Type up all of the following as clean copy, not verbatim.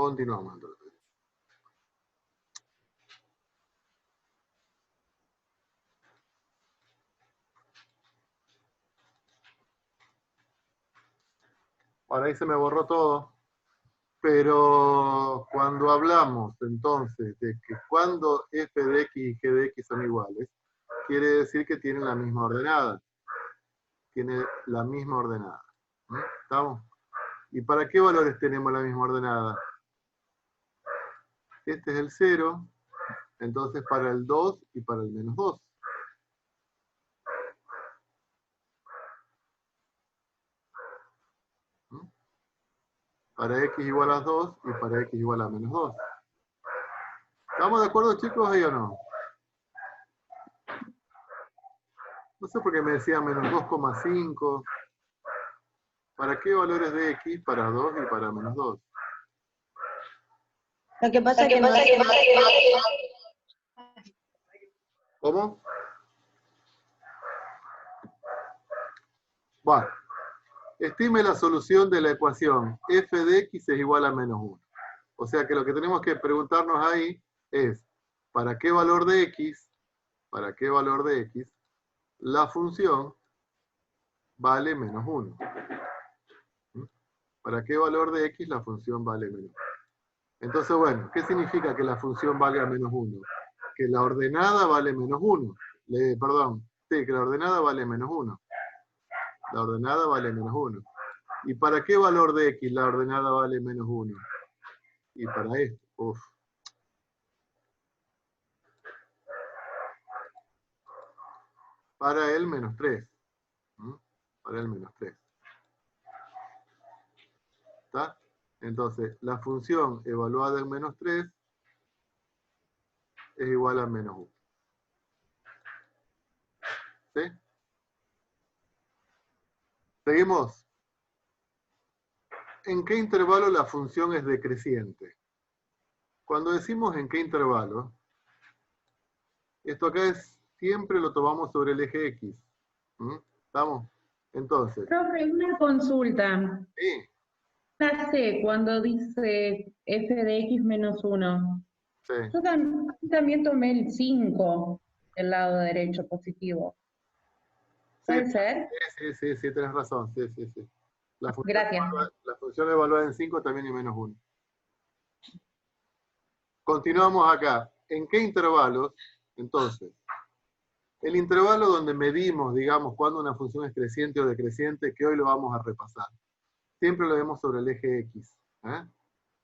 Continuamos entonces. Ahora ahí se me borró todo. Pero cuando hablamos entonces de que cuando f de x y g de x son iguales, quiere decir que tienen la misma ordenada. Tiene la misma ordenada. ¿Estamos? ¿Y para qué valores tenemos la misma ordenada? Este es el 0, entonces para el 2 y para el menos 2. Para x igual a 2 y para x igual a menos 2. ¿Estamos de acuerdo, chicos, ahí o no? No sé por qué me decía menos 2,5. ¿Para qué valores de x? Para 2 y para menos 2. Lo que pasa es que no... ¿Cómo? Bueno, estime la solución de la ecuación f de x es igual a menos 1. O sea que lo que tenemos que preguntarnos ahí es, ¿para qué valor de x la función vale menos 1? ¿Para qué valor de x la función vale menos 1? Entonces, bueno, ¿qué significa que la función valga menos 1? Que la ordenada vale menos 1. Sí, que la ordenada vale menos 1. La ordenada vale menos 1. ¿Y para qué valor de x la ordenada vale menos 1? Y para esto, para el menos 3. Para el menos 3. ¿Está? Entonces, la función evaluada en menos 3 es igual a menos 1. ¿Sí? ¿Seguimos? ¿En qué intervalo la función es decreciente? Cuando decimos en qué intervalo, esto acá siempre lo tomamos sobre el eje X. ¿Estamos? Entonces. Profe, una consulta. Sí. La C, cuando dice f de x menos 1. Sí. Yo también tomé el 5 del lado derecho positivo. ¿Puede ser? Sí, tenés razón. Sí. Gracias. La función evaluada en 5 también es menos 1. Continuamos acá. ¿En qué intervalos? Entonces, el intervalo donde medimos, digamos, cuando una función es creciente o decreciente, que hoy lo vamos a repasar. Siempre lo vemos sobre el eje X.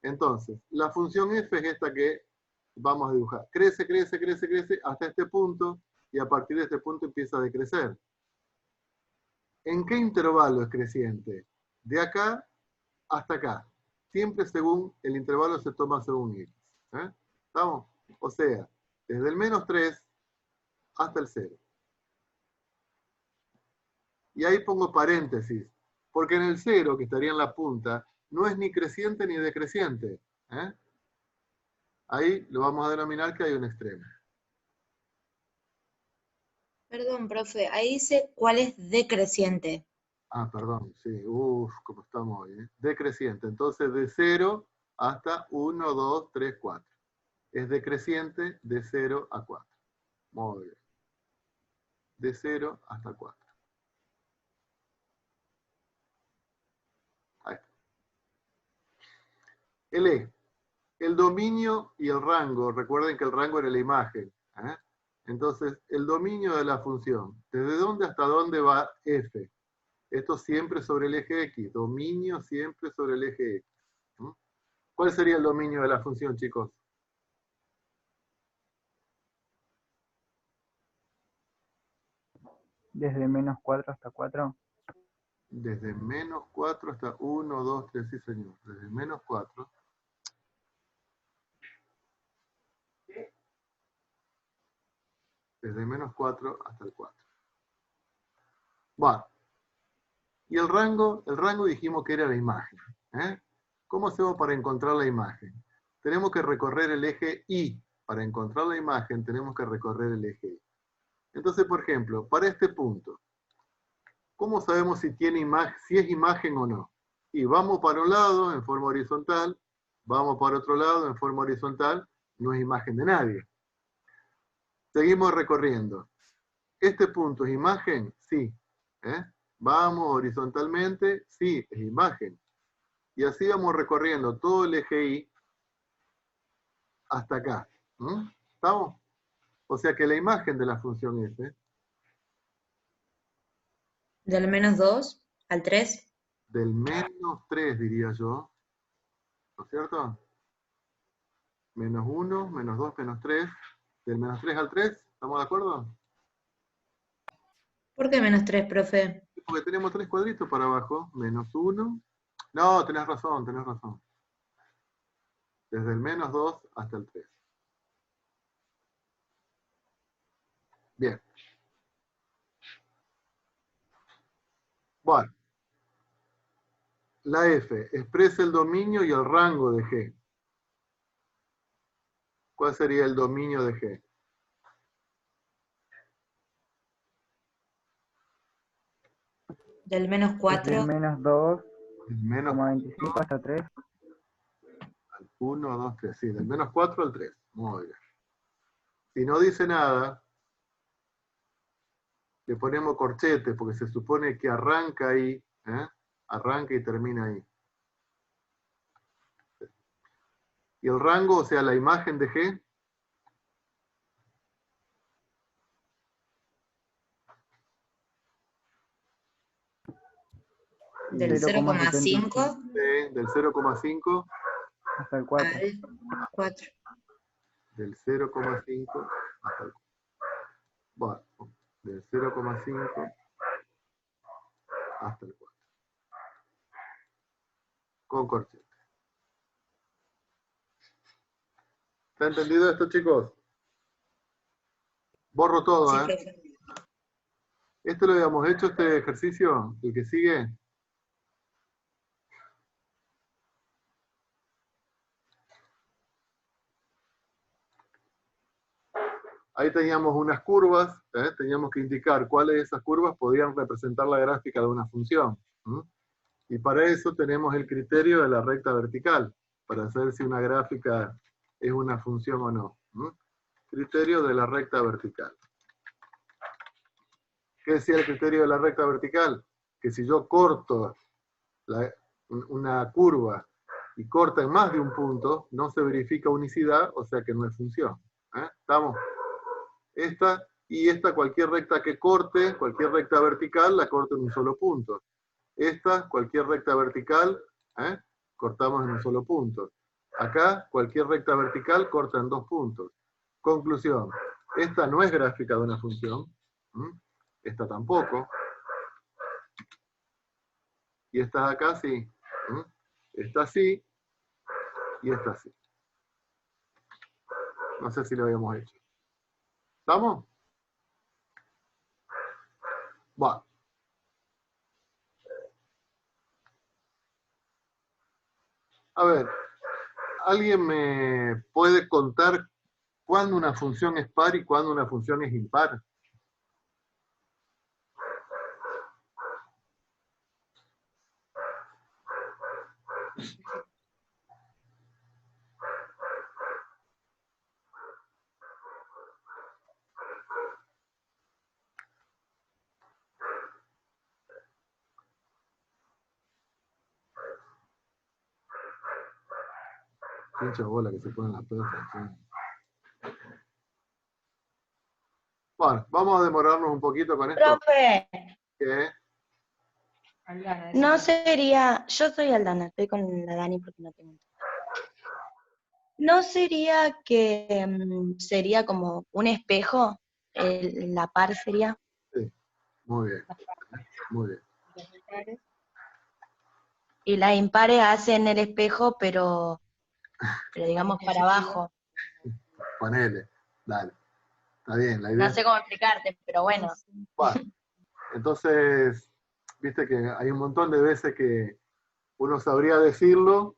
Entonces, la función f es esta que vamos a dibujar. Crece hasta este punto, y a partir de este punto empieza a decrecer. ¿En qué intervalo es creciente? De acá hasta acá. Siempre según el intervalo se toma según x. ¿Estamos? O sea, desde el menos 3 hasta el 0. Y ahí pongo paréntesis, porque en el 0, que estaría en la punta, no es ni creciente ni decreciente. Ahí lo vamos a denominar que hay un extremo. Perdón, profe, ahí dice cuál es decreciente. Ah, perdón, sí. Cómo estamos hoy. Decreciente. Entonces, de 0 hasta 1, 2, 3, 4. Es decreciente de 0 a 4. Muy bien. De 0 hasta 4. Ahí está. El E. El dominio y el rango. Recuerden que el rango era la imagen. Entonces, el dominio de la función. ¿Desde dónde hasta dónde va f? Esto siempre sobre el eje x. Dominio siempre sobre el eje x. ¿Cuál sería el dominio de la función, chicos? Desde menos 4 hasta 4. Desde menos 4 hasta 1, 2, 3, sí señor. Desde menos 4. Desde menos 4 hasta el 4. Bueno. Y el rango dijimos que era la imagen. ¿Cómo hacemos para encontrar la imagen? Tenemos que recorrer el eje Y. Para encontrar la imagen tenemos que recorrer el eje Y. Entonces, por ejemplo, para este punto, ¿cómo sabemos si es imagen o no? Y vamos para un lado en forma horizontal Vamos por otro lado, en forma horizontal, no es imagen de nadie. Seguimos recorriendo. ¿Este punto es imagen? Sí. Vamos horizontalmente, sí, es imagen. Y así vamos recorriendo todo el eje Y hasta acá. ¿Estamos? O sea que la imagen de la función f, Del -2 al 3. del -3 diría yo, ¿no es cierto? -1, -2, -3, del -3 al 3, ¿estamos de acuerdo? ¿Por qué -3, profe? Porque tenemos 3 cuadritos para abajo, -1. No, tenés razón, tenés razón. Desde el -2 hasta el 3. Bien. Bueno. La F expresa el dominio y el rango de G. ¿Cuál sería el dominio de G? Del Desde el -4 -2, Del menos 25 hasta 3. al 1, 2, 3. Sí, del -4 al 3. Muy bien. Si no dice nada, le ponemos corchete, porque se supone que arranca ahí, arranca y termina ahí. Y el rango, o sea, la imagen de G, del 0,75 0,5 del 0,5 hasta el 4. al 4. del 0,5 hasta el 4. Bueno, del 0,5 hasta el 4. Con corchete. ¿Está entendido esto, chicos? Borro todo, Sí, ¿eh? profe. ¿Esto lo habíamos hecho, este ejercicio? ¿El que sigue? Ahí teníamos unas curvas, teníamos que indicar cuáles de esas curvas podían representar la gráfica de una función. Y para eso tenemos el criterio de la recta vertical, para saber si una gráfica es una función o no. Criterio de la recta vertical. ¿Qué decía el criterio de la recta vertical? Que si yo corto una curva y corta en más de un punto, no se verifica unicidad, o sea que no es función. ¿Estamos? Esta y esta, cualquier recta que corte, cualquier recta vertical, la corto en un solo punto. Esta, cualquier recta vertical, cortamos en un solo punto. Acá, cualquier recta vertical corta en 2 puntos. Conclusión, esta no es gráfica de una función, esta tampoco, y esta de acá sí. Esta sí, y esta sí. No sé si lo habíamos hecho. ¿Estamos? Bueno. A ver, ¿alguien me puede contar cuándo una función es par y cuándo una función es impar? Pincha bola que se ponen las pelotas. ¿Sí? Bueno, vamos a demorarnos un poquito con esto. Profe, ¿Qué? no sería, yo soy Aldana, estoy con la Dani porque no tengo. ¿No sería que sería como un espejo? La par sería. Sí, muy bien, muy bien. Y las impares hacen el espejo, pero digamos para abajo. Ponele, dale. Está bien, la idea No es... sé cómo explicarte, pero bueno. Bueno, entonces, viste que hay un montón de veces que uno sabría decirlo.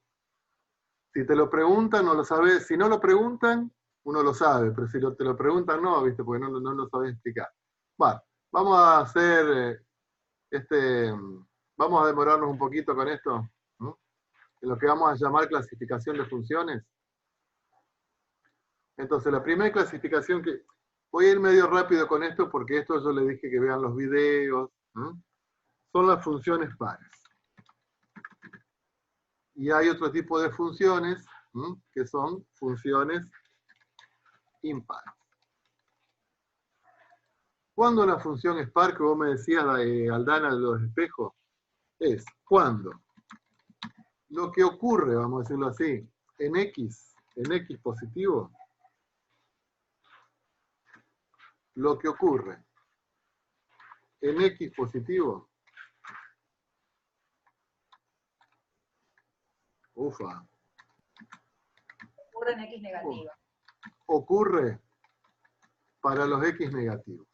Si te lo preguntan, no lo sabes. Si no lo preguntan, uno lo sabe. Pero si te lo preguntan, no, viste, porque no lo sabes explicar. Bueno, vamos a hacer vamos a demorarnos un poquito con esto. en lo que vamos a llamar clasificación de funciones. Entonces, la primera clasificación que... Voy a ir medio rápido con esto porque esto yo le dije que vean los videos. Son las funciones pares. Y hay otro tipo de funciones que son funciones impares. Cuando una función es par, que vos me decías, Aldana, de los espejos, es cuando lo que ocurre, vamos a decirlo así, en X positivo, lo que ocurre en X positivo, Ocurre en X negativo. Ocurre para los X negativos.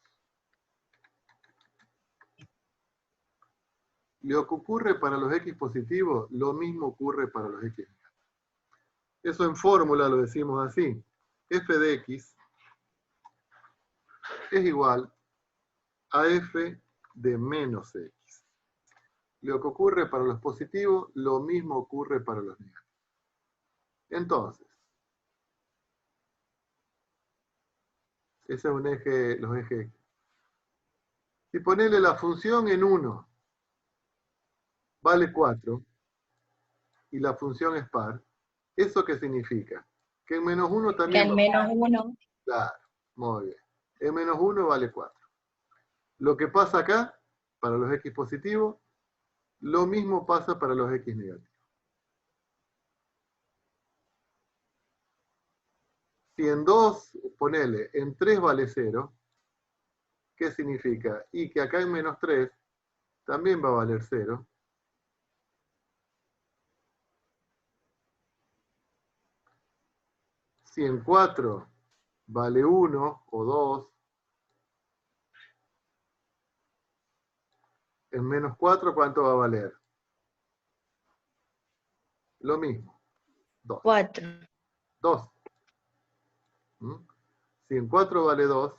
Lo que ocurre para los X positivos, lo mismo ocurre para los X negativos. Eso en fórmula lo decimos así. F de X es igual a F de menos X. Lo que ocurre para los positivos, lo mismo ocurre para los negativos. Entonces, ese es un eje, los ejes. Si ponerle la función en 1 vale 4 y la función es par, ¿eso qué significa? Que en menos 1 Que también en menos 1. Claro, muy bien. En menos 1 vale 4. Lo que pasa acá, para los X positivos, lo mismo pasa para los X negativos. Si en 2, ponele, en 3 vale 0, ¿qué significa? Y que acá en menos 3 también va a valer 0. Si en 4 vale 1 o 2, en menos 4, ¿cuánto va a valer? Lo mismo, 2. 4. 2. Si en 4 vale 2,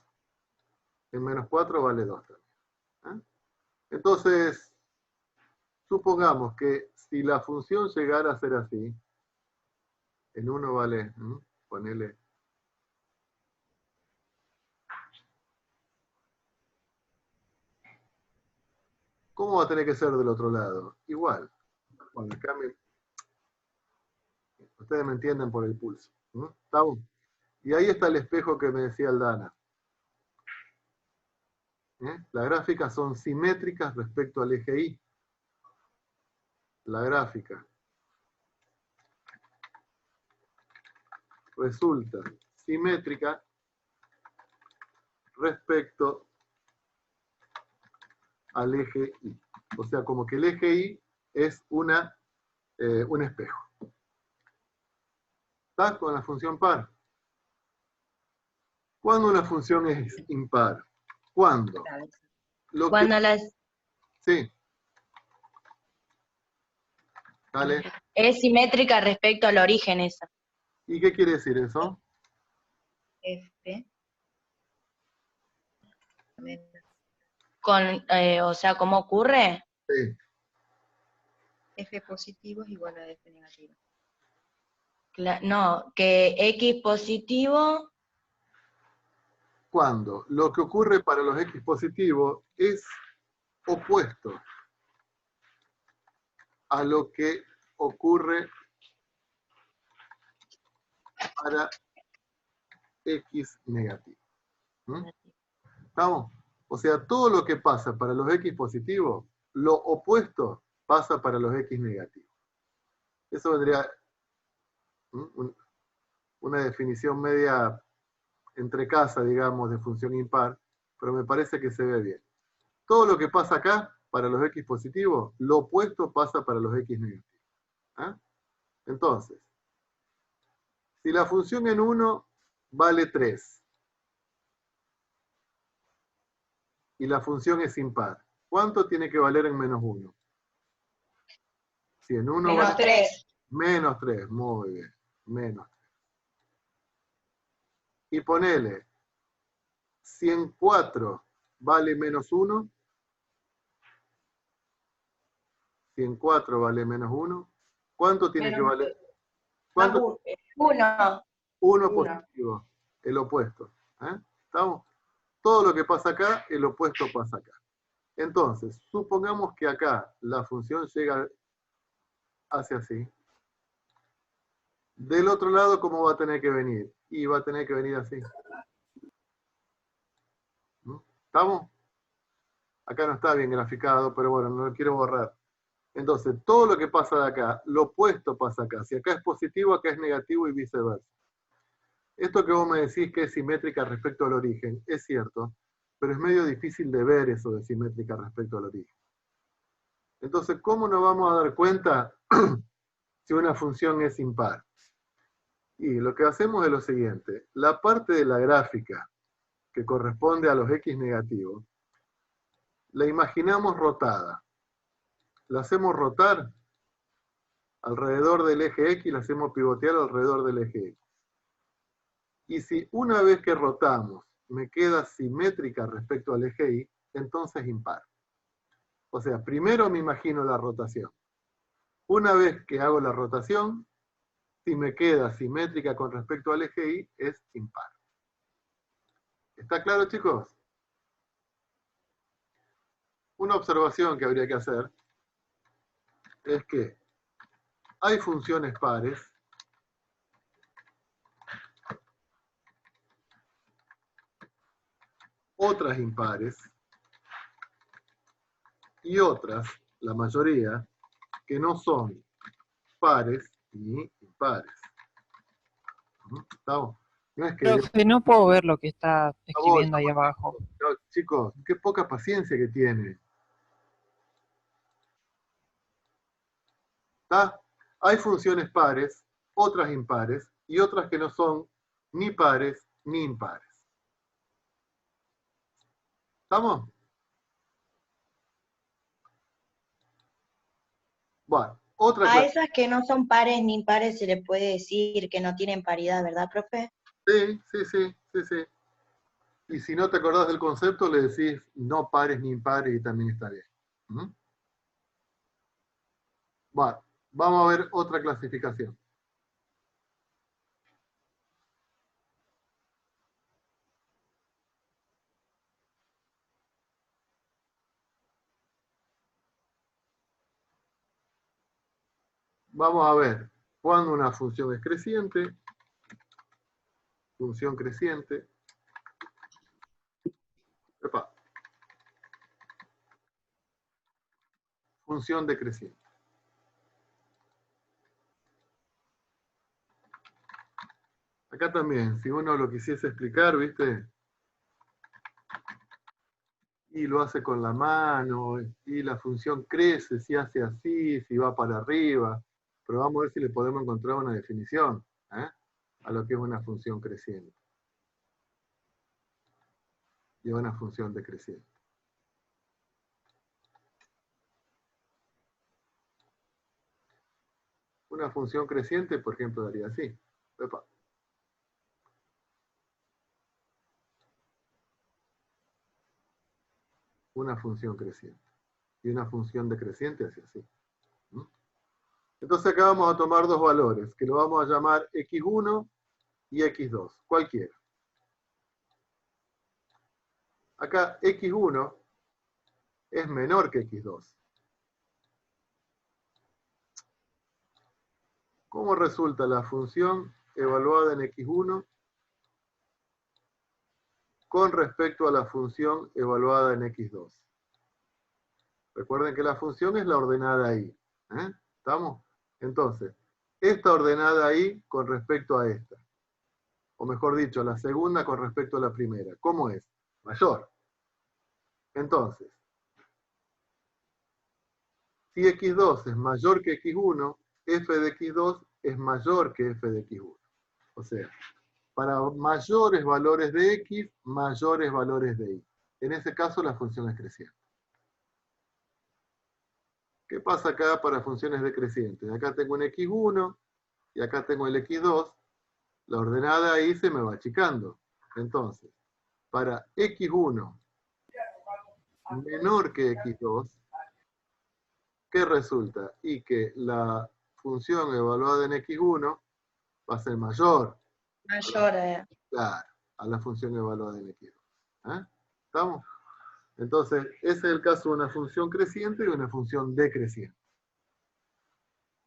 en menos 4 vale 2 también. Entonces, supongamos que si la función llegara a ser así, en 1 vale, ponele, ¿cómo va a tener que ser del otro lado? Igual. Bueno, acá ustedes me entienden por el pulso. ¿Estamos? Y ahí está el espejo que me decía Aldana. Las gráficas son simétricas respecto al eje Y. La gráfica resulta simétrica respecto al eje Y. O sea, como que el eje Y es un espejo. ¿Está? Con la función par. ¿Cuándo una función es impar? ¿Cuándo? Cuando Sí. Dale. es simétrica respecto al origen esa. ¿Y qué quiere decir eso? F. O sea, ¿cómo ocurre? Sí. F positivo es igual a F negativo. No, que X positivo, Cuando lo que ocurre para los X positivos es opuesto a lo que ocurre para X negativo. ¿Estamos? O sea, todo lo que pasa para los X positivos, lo opuesto pasa para los X negativos. Eso vendría una definición media entre casa, digamos, de función impar, pero me parece que se ve bien. Todo lo que pasa acá para los X positivos, lo opuesto pasa para los X negativos. Entonces, si la función en 1 vale 3 y la función es impar, ¿cuánto tiene que valer en menos 1? Si en 1 Menos vale 3. menos 3, muy bien, menos 3. Y ponele, si en 4 vale menos 1, si en 4 vale menos 1, ¿Cuánto tiene que Menos valer? ¿Cuánto? Uno. 1 Uno. positivo, el opuesto. ¿Estamos? Todo lo que pasa acá, el opuesto pasa acá. Entonces, supongamos que acá la función llega hacia así. Del otro lado, ¿cómo va a tener que venir? Y va a tener que venir así. ¿Estamos? Acá no está bien graficado, pero bueno, no lo quiero borrar. Entonces, todo lo que pasa de acá, lo opuesto pasa acá. Si acá es positivo, acá es negativo y viceversa. Esto que vos me decís que es simétrica respecto al origen, es cierto, pero es medio difícil de ver eso de simétrica respecto al origen. Entonces, ¿cómo nos vamos a dar cuenta si una función es impar? Y lo que hacemos es lo siguiente. La parte de la gráfica que corresponde a los x negativos, la imaginamos rotada. La hacemos rotar alrededor del eje X, la hacemos pivotear alrededor del eje X. Y si una vez que rotamos me queda simétrica respecto al eje Y, entonces impar. O sea, primero me imagino la rotación. Una vez que hago la rotación, si me queda simétrica con respecto al eje Y, es impar. ¿Está claro, chicos? Una observación que habría que hacer es que hay funciones pares otras impares y otras, la mayoría, que no son pares ni impares. ¿Estamos? No es que Profe, no puedo ver lo que está voy, escribiendo ahí abajo. no, chicos, qué poca paciencia que tiene. ¿Está? Hay funciones pares, otras impares y otras que no son ni pares ni impares. ¿Estamos? Bueno, otra A clase. esas que no son pares ni impares se le puede decir que no tienen paridad, ¿verdad, profe? Sí. Y si no te acordás del concepto, le decís no pares ni impares y también está bien. Bueno, vamos a ver otra clasificación. Vamos a ver cuando una función es creciente, función creciente, epa, función decreciente. Acá también, si uno lo quisiese explicar, ¿viste? Y lo hace con la mano, y la función crece, si hace así, si va para arriba. Pero vamos a ver si le podemos encontrar una definición a lo que es una función creciente. Y una función decreciente. Una función creciente, por ejemplo, daría así. Epa. Una función creciente. Y una función decreciente hace así. Entonces acá vamos a tomar dos valores, que lo vamos a llamar x1 y x2, cualquiera. Acá x1 es menor que x2. ¿Cómo resulta la función evaluada en x1 con respecto a la función evaluada en x2? Recuerden que la función es la ordenada y. ¿Estamos? Entonces, esta ordenada y con respecto a esta. O mejor dicho, la segunda con respecto a la primera. ¿Cómo es? Mayor. Entonces, si x2 es mayor que x1, f de x2 es mayor que f de x1. O sea, para mayores valores de x, mayores valores de y. En ese caso, la función es creciente. ¿Qué pasa acá para funciones decrecientes? Acá tengo un x1 y acá tengo el x2. La ordenada ahí se me va achicando. Entonces, para x1 menor que x2, ¿qué resulta? Y que la función evaluada en x1 va a ser mayor, Mayor. claro, a la función evaluada en x2. ¿Eh? ¿Estamos? Entonces, ese es el caso de una función creciente y una función decreciente.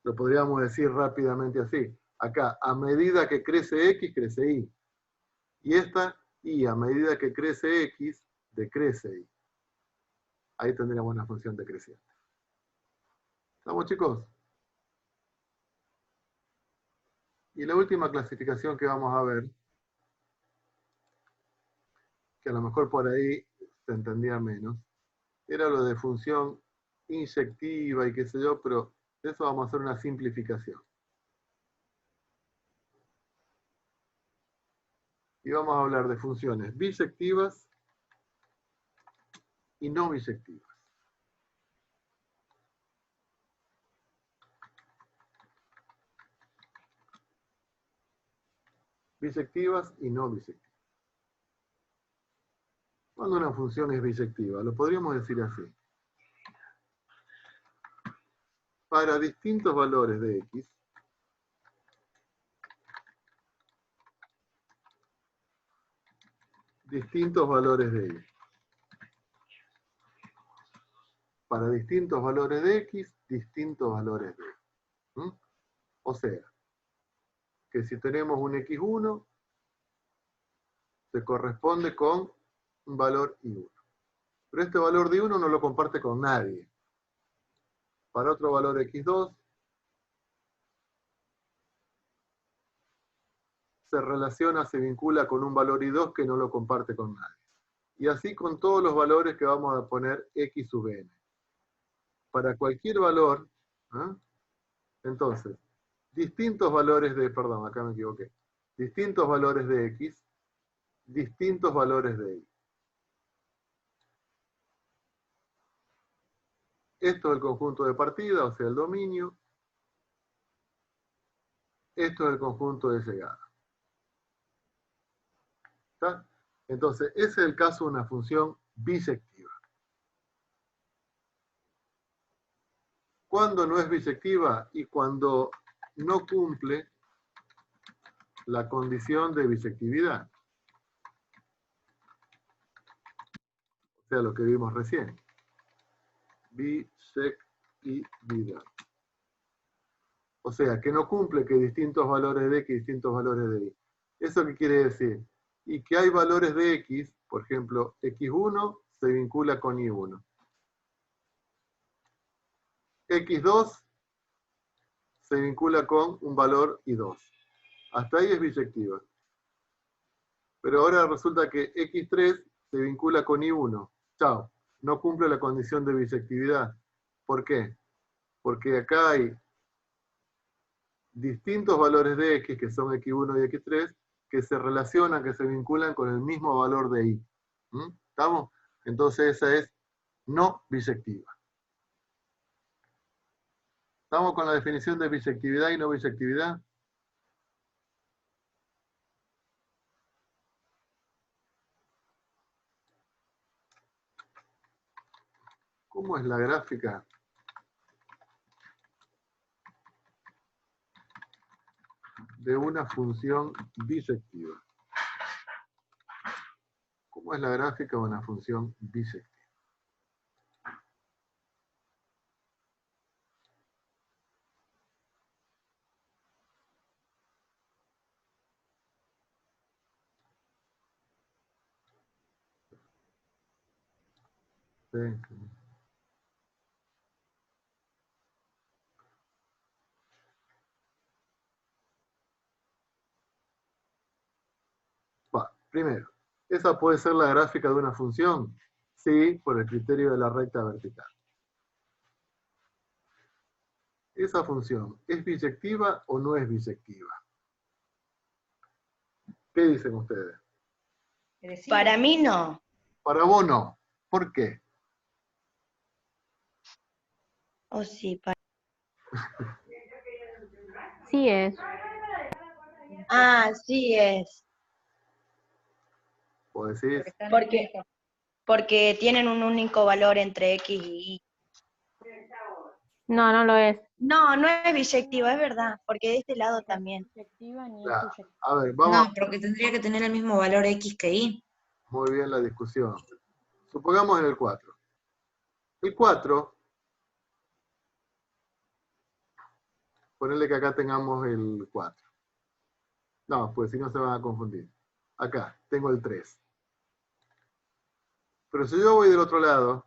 Lo podríamos decir rápidamente así. Acá, a medida que crece x, crece y. Y esta, y a medida que crece x, decrece y. Ahí tendríamos una función decreciente. ¿Estamos, chicos? Y la última clasificación que vamos a ver, que a lo mejor por ahí se entendía menos, era lo de función inyectiva y qué sé yo, pero de eso vamos a hacer una simplificación. Y vamos a hablar de funciones bisectivas y no bisectivas. Bisectivas y no bisectivas. Cuando una función es bisectiva, lo podríamos decir así. Para distintos valores de x, distintos valores de y. Para distintos valores de x, distintos valores de y. ¿Mm? O sea, que si tenemos un x1, se corresponde con un valor y1. Pero este valor de 1 no lo comparte con nadie. Para otro valor x2, se relaciona, se vincula con un valor y2 que no lo comparte con nadie. Y así con todos los valores que vamos a poner x sub n. Para cualquier valor, ¿eh? Entonces, distintos valores de, perdón, acá me equivoqué, distintos valores de x, distintos valores de y. Esto es el conjunto de partida, o sea, el dominio. Esto es el conjunto de llegada. ¿Está? Entonces, ese es el caso de una función bisectiva. ¿Cuándo no es bisectiva? Y cuando no cumple la condición de bisectividad. O sea, lo que vimos recién. Bisectividad. O sea, que no cumple que distintos valores de x, distintos valores de y. ¿Eso qué quiere decir? Y que hay valores de x, por ejemplo, x1 se vincula con y1. x2 se vincula con un valor y2. Hasta ahí es bisectiva. Pero ahora resulta que x3 se vincula con y1. Chao, no cumple la condición de bisectividad. ¿Por qué? Porque acá hay distintos valores de x, que son x1 y x3, que se relacionan, que se vinculan con el mismo valor de y. ¿Mm? ¿Estamos? Entonces esa es no bisectiva. ¿Estamos con la definición de bisectividad y no bisectividad? ¿Cómo es la gráfica? De una función bisectiva. ¿Cómo es la gráfica de una función bisectiva? Sí, sí. Primero, ¿esa puede ser la gráfica de una función? Sí, por el criterio de la recta vertical. ¿Esa función es bisectiva o no es bisectiva? ¿Qué dicen ustedes? Para mí no. Para vos no. ¿Por qué? O sí, Sí es. Ah, sí es. ¿Vos decís? Porque tienen un único valor entre x y y. No, no lo es. No, no es biyectiva, es verdad, porque de este lado también. Subjetiva ni es Claro. subjetiva. A ver, No, vamos, porque tendría que tener el mismo valor X que Y. muy bien la discusión. Supongamos en el 4. El 4, ponerle que acá tengamos el 4. No, pues si no se van a confundir. Acá tengo el 3. Pero si yo voy del otro lado,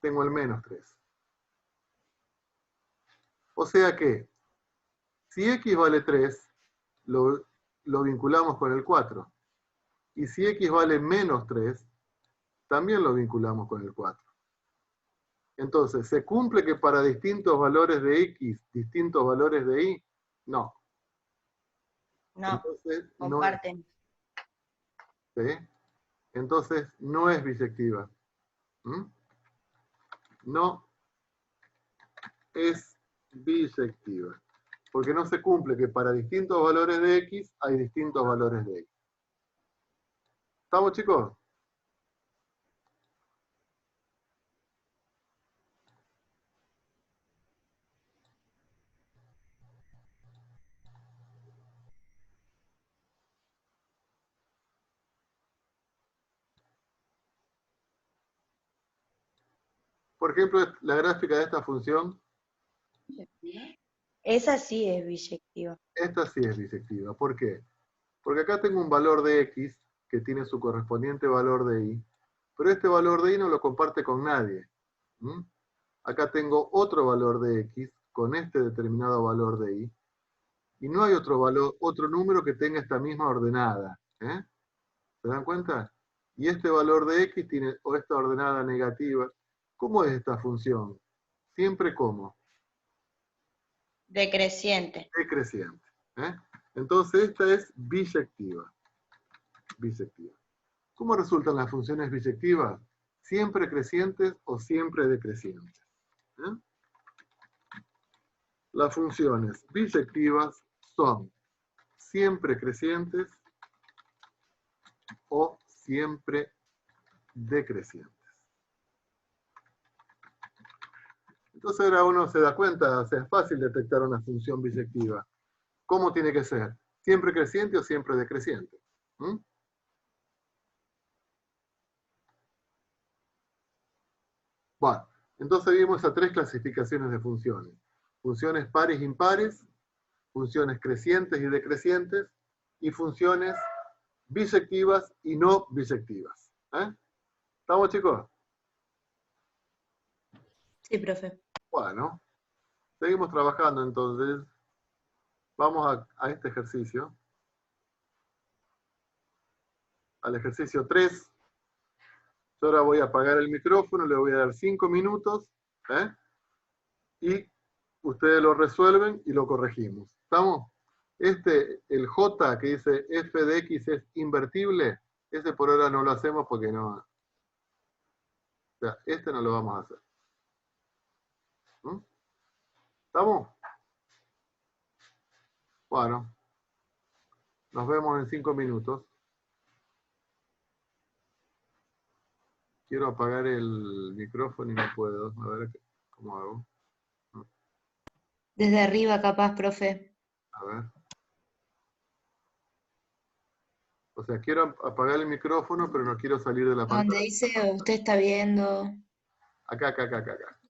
tengo el menos 3. O sea que, si X vale 3, lo vinculamos con el 4. Y si X vale menos 3, también lo vinculamos con el 4. Entonces, ¿se cumple que para distintos valores de X, distintos valores de Y? No. No, Entonces, no es, comparten. ¿sí? Entonces, no es bisectiva. ¿Mm? No es bisectiva. Porque no se cumple que para distintos valores de X hay distintos valores de X. ¿Estamos, chicos? Por ejemplo, la gráfica de esta función, Esa sí es biyectiva. esta sí es bisectiva. ¿Por qué? Porque acá tengo un valor de X que tiene su correspondiente valor de Y, pero este valor de Y no lo comparte con nadie. ¿Mm? Acá tengo otro valor de X con este determinado valor de Y, y no hay otro valor, otro número que tenga esta misma ordenada. ¿Eh? ¿Se dan cuenta? Y este valor de X tiene o esta ordenada negativa. ¿Cómo es esta función? Siempre como Decreciente. decreciente. ¿Eh? Entonces esta es biyectiva. Bisectiva. ¿Cómo resultan las funciones bisectivas? ¿Siempre crecientes o siempre decrecientes? ¿Eh? Las funciones bisectivas son siempre crecientes o siempre decrecientes. Entonces ahora uno se da cuenta, o sea, es fácil detectar una función bisectiva. ¿Cómo tiene que ser? ¿Siempre creciente o siempre decreciente? ¿Mm? Bueno, entonces vimos a tres clasificaciones de funciones. Funciones pares e impares, funciones crecientes y decrecientes, y funciones bisectivas y no bisectivas. ¿Eh? ¿Estamos, chicos? Sí, profe. Bueno, seguimos trabajando entonces. Vamos a este ejercicio. Al ejercicio 3. Yo ahora voy a apagar el micrófono, le voy a dar 5 minutos, ¿eh? Y ustedes lo resuelven y lo corregimos. ¿Estamos? El J que dice f de x es invertible, ese por ahora no lo hacemos porque no. O sea, este no lo vamos a hacer. ¿Mm? ¿Estamos? Bueno, nos vemos en 5 minutos. Quiero apagar el micrófono y no puedo. A ver cómo hago. Desde arriba, capaz, profe. A ver. O sea, quiero apagar el micrófono, pero no quiero salir de la Donde pantalla. dice usted está viendo. Acá, acá, acá, acá, acá.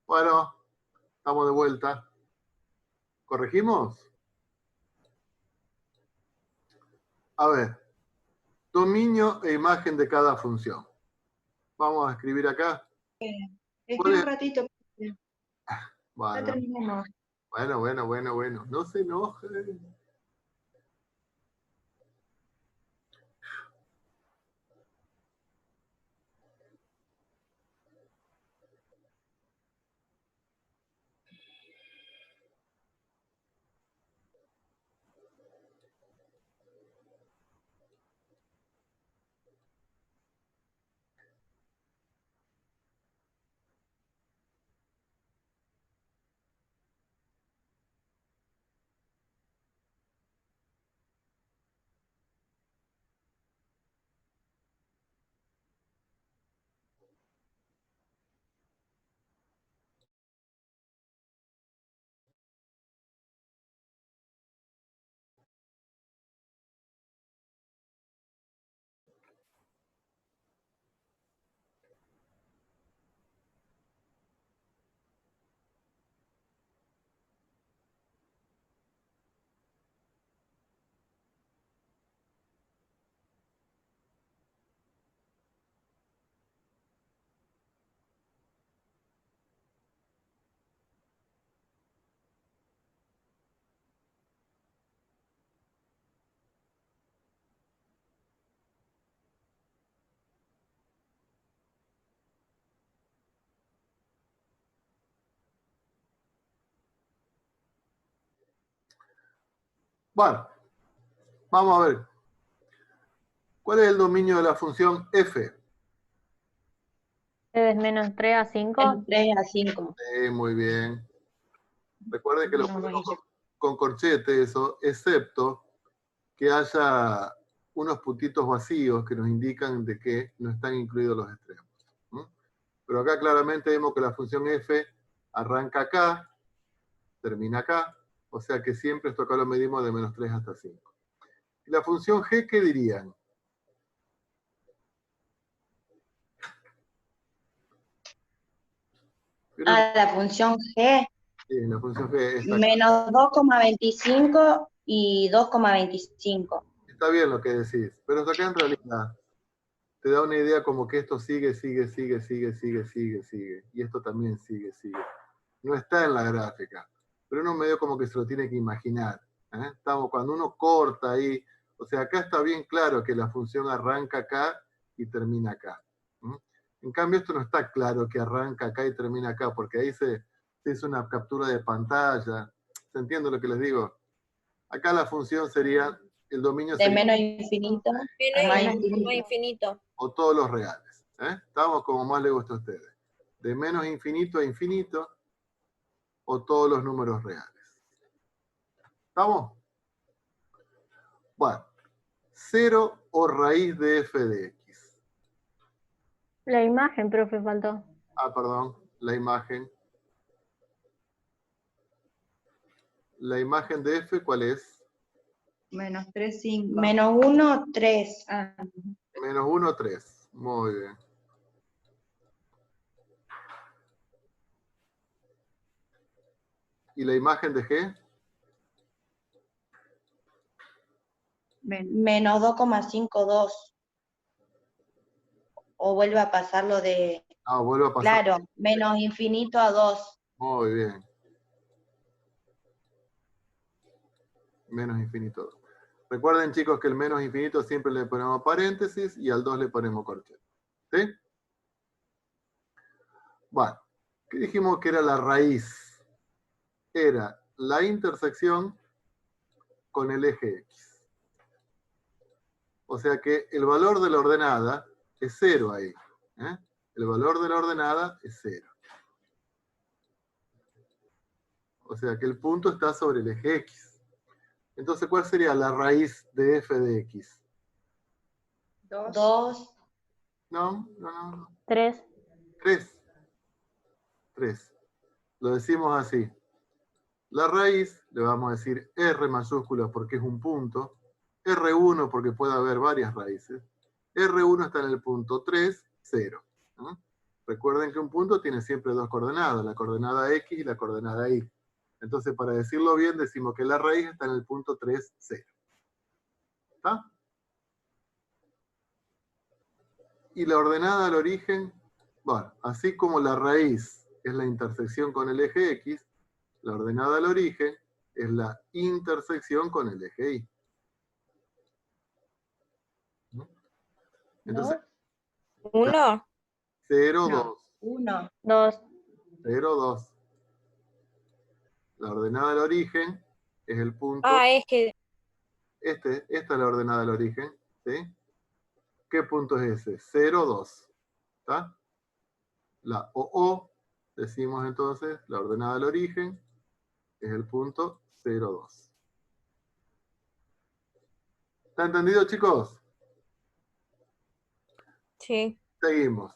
Bueno, estamos de vuelta. ¿Corregimos? A ver, dominio e imagen de cada función. Vamos a escribir acá. ¿Cuál Espera es? un ratito. Ya Bueno, terminamos. bueno. No se enojen. Bueno, vamos a ver. ¿Cuál es el dominio de la función f? Es menos 3 a 5. 3 a 5. Muy bien. Recuerden que lo No, ponemos buenísimo. con corchete eso, excepto que haya unos puntitos vacíos que nos indican de que no están incluidos los extremos. ¿Mm? Pero acá claramente vemos que la función f arranca acá, termina acá, o sea que siempre esto acá lo medimos de menos 3 hasta 5. ¿Y la función g qué dirían? La función G, Sí, la función g está, menos 2,25 y 2,25. está bien lo que decís, pero hasta acá en realidad te da una idea como que esto sigue, y esto también sigue. No está en la gráfica, pero uno medio como que se lo tiene que imaginar. Estamos, cuando uno corta ahí, o sea, acá está bien claro que la función arranca acá y termina acá. En cambio, esto no está claro que arranca acá y termina acá, porque ahí se hizo una captura de pantalla. ¿Se entiende lo que les digo? Acá la función sería, el dominio De sería menos infinito a más Menos infinito. infinito. o todos los reales. Estamos como más les gusta a ustedes. De menos infinito a infinito o todos los números reales. ¿Estamos? Bueno, 0 o raíz de f de x. La imagen, profe, faltó. Perdón, la imagen. La imagen de f, ¿cuál es? Menos 3, 5. Menos 1, 3. Menos 1, 3. Muy bien. ¿Y la imagen de g? Menos 2,52. O vuelve a pasarlo de... Vuelvo a pasar. Claro, menos infinito a 2. Muy bien. Menos infinito. Recuerden, chicos, que el menos infinito siempre le ponemos paréntesis y al 2 le ponemos corchete. ¿Sí? Bueno, ¿qué dijimos que era la raíz? Era la intersección con el eje X. O sea que el valor de la ordenada es 0 ahí. El valor de la ordenada es 0. O sea que el punto está sobre el eje X. Entonces, ¿cuál sería la raíz de f de x? 2. No. 3. 3. Lo decimos así. La raíz, le vamos a decir R mayúscula porque es un punto, R1 porque puede haber varias raíces, R1 está en el punto 3, 0. Recuerden que un punto tiene siempre dos coordenadas, la coordenada X y la coordenada Y. Entonces, para decirlo bien, decimos que la raíz está en el punto 3, 0. ¿Está? Y la ordenada al origen, bueno, así como la raíz es la intersección con el eje X, la ordenada al origen es la intersección con el eje Y. Entonces, 1. 0, No. 2. 1. 2. 0, 2. La ordenada al origen es el punto. Es que Esta es la ordenada al origen. ¿Sí? ¿Qué punto es ese? 0, 2. ¿Está? La OO, decimos entonces, la ordenada al origen es el punto 0, 2. ¿Está entendido, chicos? sí. Seguimos.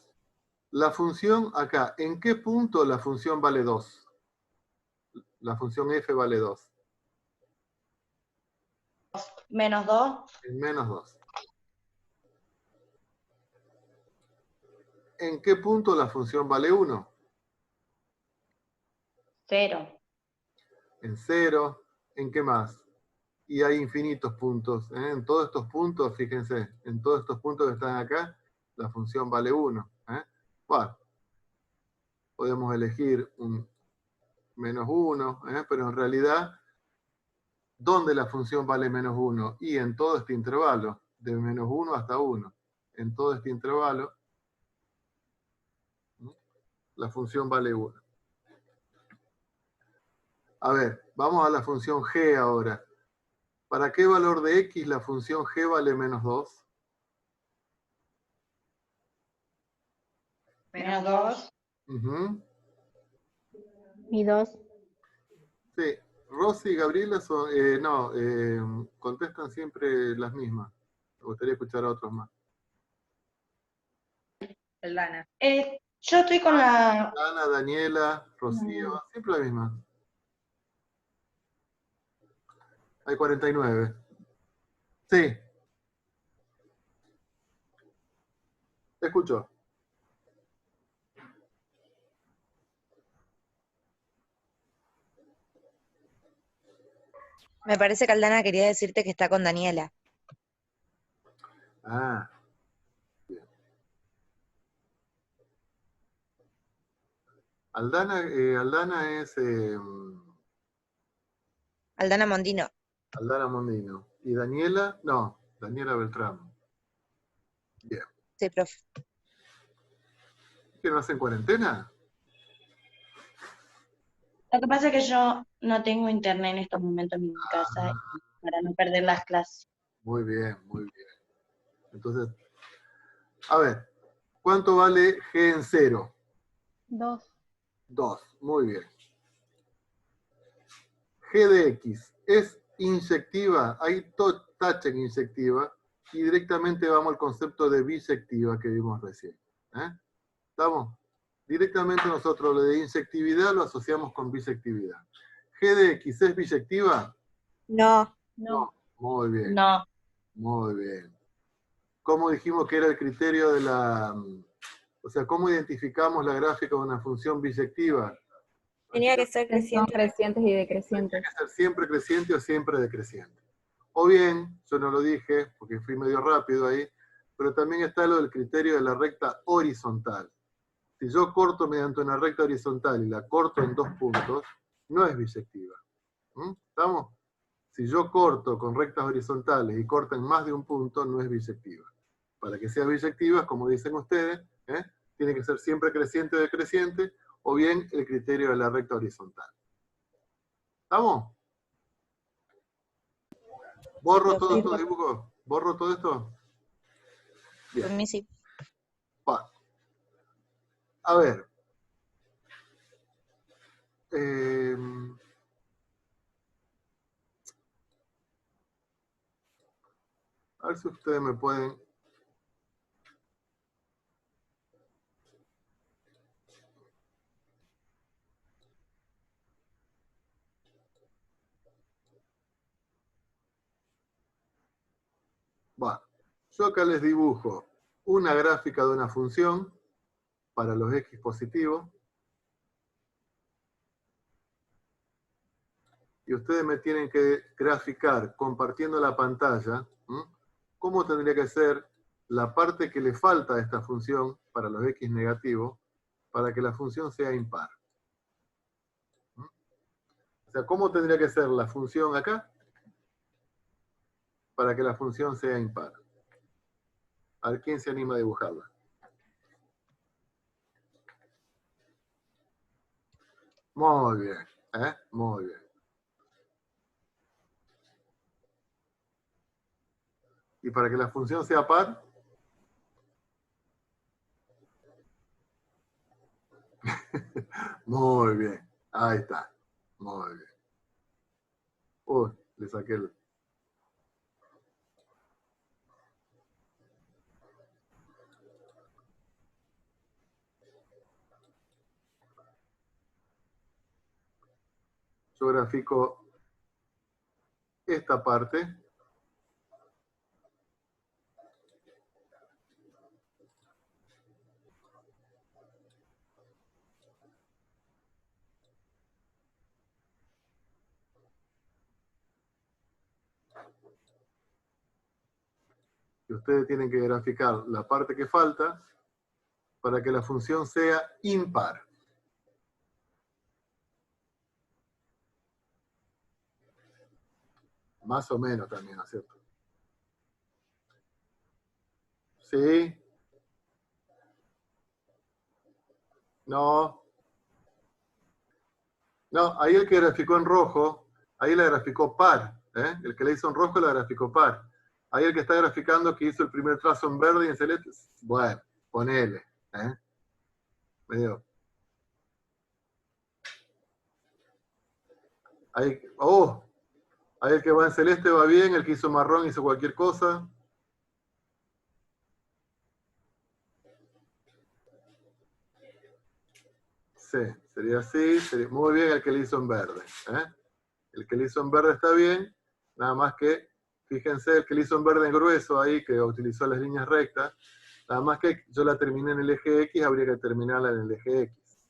La función acá, ¿en qué punto la función vale 2? La función f vale 2. Menos 2. En menos 2. ¿En qué punto la función vale 1? 0. En 0. ¿En qué más? Y hay infinitos puntos. En todos estos puntos, fíjense, en todos estos puntos que están acá, la función vale 1. Bueno, podemos elegir un menos 1, pero en realidad, ¿dónde la función vale menos 1? Y en todo este intervalo, de menos 1 hasta 1. En todo este intervalo, la función vale 1. A ver, vamos a la función g ahora. ¿Para qué valor de x la función g vale menos 2? Menos 2. Ujú. Y 2. Sí, Rosy y Gabriela contestan siempre las mismas. Me gustaría escuchar a otros más. Aldana. Yo estoy con la... Ana, Daniela, Rocío, siempre la misma. Hay 49. Sí. Te escucho. Me parece que Aldana quería decirte que está con Daniela. Ah, bien. Aldana es Aldana Mondino. Aldana Mondino. ¿Y Daniela? No, Daniela Beltrán. Bien. Sí, profe. ¿Qué no hacen cuarentena? Lo que pasa es que yo no tengo internet en estos momentos en mi casa y para no perder las clases. Muy bien, muy bien. Entonces, a ver, ¿cuánto vale g en 0? 2. 2, muy bien. G de X es inyectiva, hay tacha en inyectiva, y directamente vamos al concepto de bisectiva que vimos recién. ¿Estamos? Directamente nosotros lo de inyectividad lo asociamos con bisectividad. ¿G de X es bisectiva? No. No. Muy bien, No. muy bien. ¿Cómo dijimos que era el criterio de la... O sea, ¿cómo identificamos la gráfica de una función bisectiva? Tenía que ser Son creciente. crecientes y Tiene decrecientes. que ser siempre creciente o siempre decreciente. O bien, yo no lo dije porque fui medio rápido ahí, pero también está lo del criterio de la recta horizontal. Si yo corto mediante una recta horizontal y la corto en 2 puntos, no es bisectiva. ¿Estamos? Si yo corto con rectas horizontales y corto en más de un punto, no es bisectiva. Para que sea bisectiva, como dicen ustedes, tiene que ser siempre creciente o decreciente, o bien el criterio de la recta horizontal. ¿Estamos? ¿Borro todos estos dibujos? ¿Borro todo esto? Bien. Por mí sí. Vale. A ver. A ver si ustedes me pueden... Bueno, yo acá les dibujo una gráfica de una función, para los x positivos. Y ustedes me tienen que graficar, compartiendo la pantalla, cómo tendría que ser la parte que le falta a esta función para los x negativos, para que la función sea impar. O sea, ¿cómo tendría que ser la función acá para que la función sea impar? A ver, ¿quién se anima a dibujarla? Muy bien, muy bien. Y para que la función sea par, muy bien, ahí está, muy bien. Uy, le saqué el... Yo grafico esta parte. Y ustedes tienen que graficar la parte que falta para que la función sea impar. Más o menos también, ¿no es cierto? ¿Sí? No. No, ahí el que graficó en rojo, ahí la graficó par. El que le hizo en rojo la graficó par. Ahí el que está graficando que hizo el primer trazo en verde y en celeste, bueno, ponele. Medio. Ahí, ahí el que va en celeste va bien, el que hizo marrón hizo cualquier cosa. Sí, sería así, sería muy bien el que le hizo en verde. El que le hizo en verde está bien, nada más que, fíjense, el que le hizo en verde en grueso ahí, que utilizó las líneas rectas, nada más que yo la terminé en el eje X, habría que terminarla en el eje X.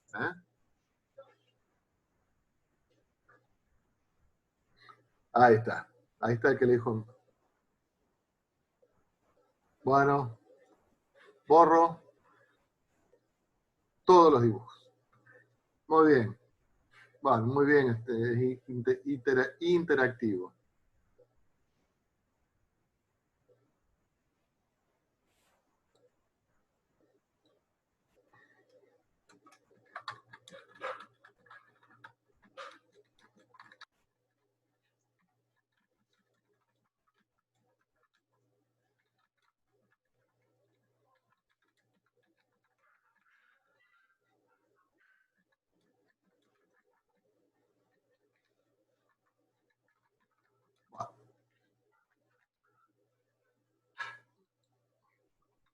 Ahí está el que le dijo. Bueno, borro todos los dibujos. Muy bien. Bueno, muy bien, es interactivo.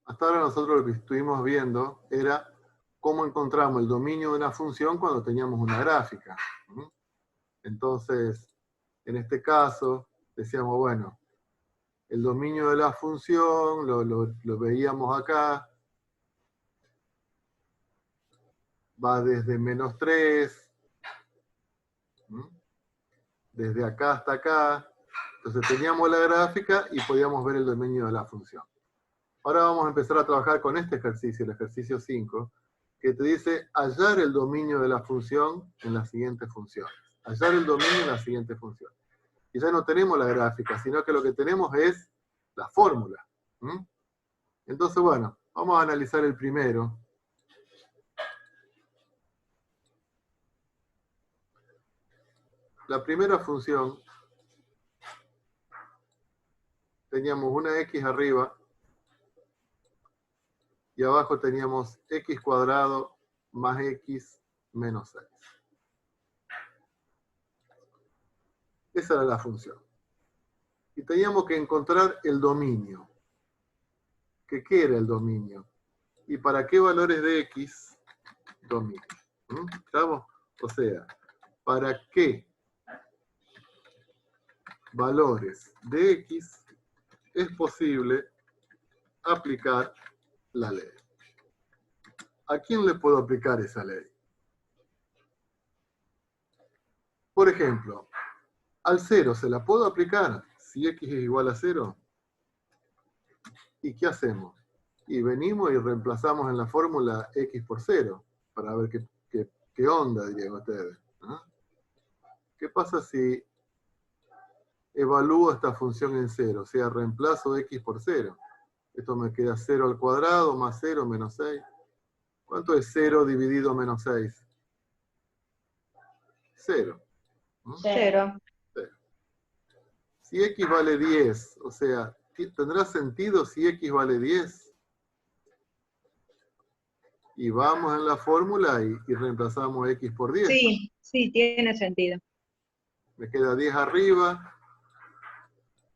Hasta ahora nosotros lo que estuvimos viendo era cómo encontramos el dominio de una función cuando teníamos una gráfica. Entonces, en este caso, decíamos, bueno, el dominio de la función lo veíamos acá, va desde -3, desde acá hasta acá. Entonces teníamos la gráfica y podíamos ver el dominio de la función. Ahora vamos a empezar a trabajar con este ejercicio, el ejercicio 5, que te dice hallar el dominio de la función en las siguientes funciones. Hallar el dominio en las siguientes funciones. Y ya no tenemos la gráfica, sino que lo que tenemos es la fórmula. Entonces, bueno, vamos a analizar el primero. La primera función, teníamos una x arriba, y abajo teníamos x cuadrado más x menos 6. Esa era la función. Y teníamos que encontrar el dominio. ¿Qué era el dominio? ¿Y para qué valores de x dominio? ¿Estamos? O sea, ¿para qué valores de x es posible aplicar la ley? ¿a quién le puedo aplicar esa ley? Por ejemplo, al 0 se la puedo aplicar si x es igual a 0. ¿Y qué hacemos? Y venimos y reemplazamos en la fórmula x por 0 para ver qué onda, dirían ustedes, ¿no? ¿Qué pasa si evalúo esta función en 0? O sea, reemplazo x por 0. Esto me queda 0 al cuadrado más 0 menos 6. ¿Cuánto es 0 dividido menos 6? 0. ¿Mm? 0. Si x vale 10, o sea, ¿tendrá sentido si x vale 10? Y vamos en la fórmula y reemplazamos x por 10. Sí, sí, tiene sentido. Me queda 10 arriba,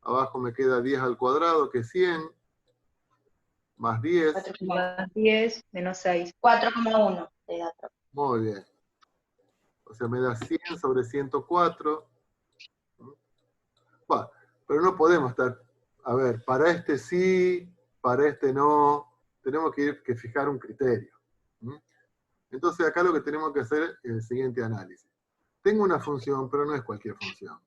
abajo me queda 10 al cuadrado, que es 100, más 10. Más 10 menos 6. 4,1 te da. Muy bien. O sea, me da 100 sobre 104. Bueno, pero no podemos estar, a ver, para este sí, para este no, tenemos que fijar un criterio. ¿Mm? Entonces acá lo que tenemos que hacer es el siguiente análisis. Tengo una función, pero no es cualquier función.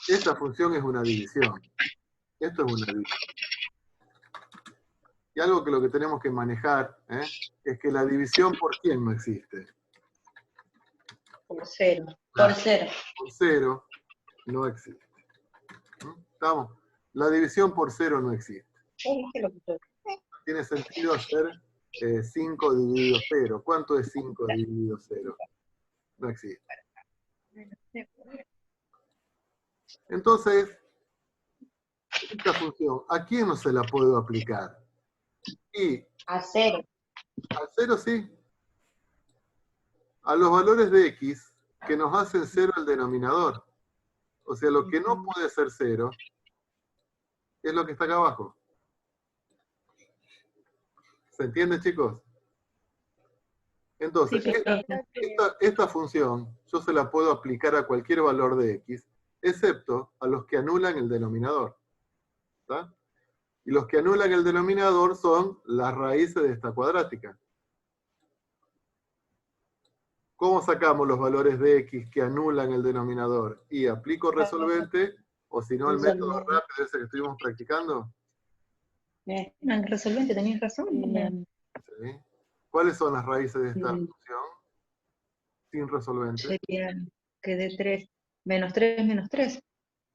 Esta función es una división. Esto es una división. Y algo que lo que tenemos que manejar es que la división por quién no existe. Por 0. Por 0. Por 0 no existe. ¿Mm? ¿Estamos? La división por 0 no existe. Tiene sentido hacer 5 dividido 0. ¿Cuánto es 5 dividido 0? No existe. Entonces, esta función, ¿a quién no se la puedo aplicar? Y A 0. al 0 sí. A los valores de x que nos hacen 0 el denominador. O sea, lo que no puede ser 0 es lo que está acá abajo. ¿Se entiende, chicos? Entonces, Sí, esta función yo se la puedo aplicar a cualquier valor de x, excepto a los que anulan el denominador. ¿Está? Y los que anulan el denominador son las raíces de esta cuadrática. ¿Cómo sacamos los valores de x que anulan el denominador? Y aplico resolvente, o si no el método rápido ese que estuvimos practicando. El resolvente, tenías razón. ¿Sí? ¿Cuáles son las raíces de esta función? Sin resolvente. Sería que de 3. Menos 3, menos 3.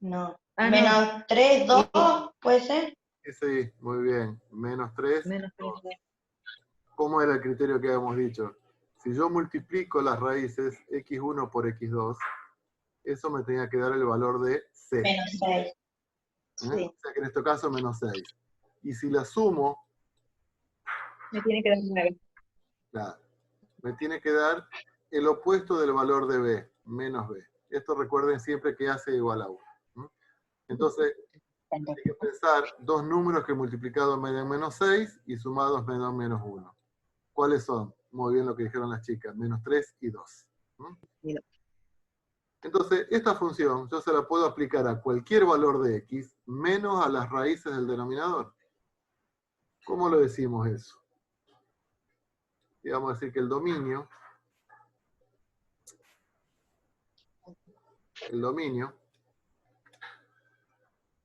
No. Ah, Menos 3, 2, ¿puede ser? Sí, muy bien. Menos 3. Menos 3. ¿Cómo era el criterio que habíamos dicho? Si yo multiplico las raíces x1 por x2, eso me tenía que dar el valor de c. Menos 6. O sea que en este caso menos 6. Y si la sumo, Me tiene que dar 9. claro, me tiene que dar el opuesto del valor de b, menos b. Esto recuerden siempre que hace igual a 1. Entonces, hay que pensar dos números que multiplicados me dan menos 6 y sumados me dan menos 1. ¿Cuáles son? Muy bien lo que dijeron las chicas, menos 3 y 2. Entonces, esta función yo se la puedo aplicar a cualquier valor de x, menos a las raíces del denominador. ¿Cómo lo decimos eso? Y vamos a decir que el dominio,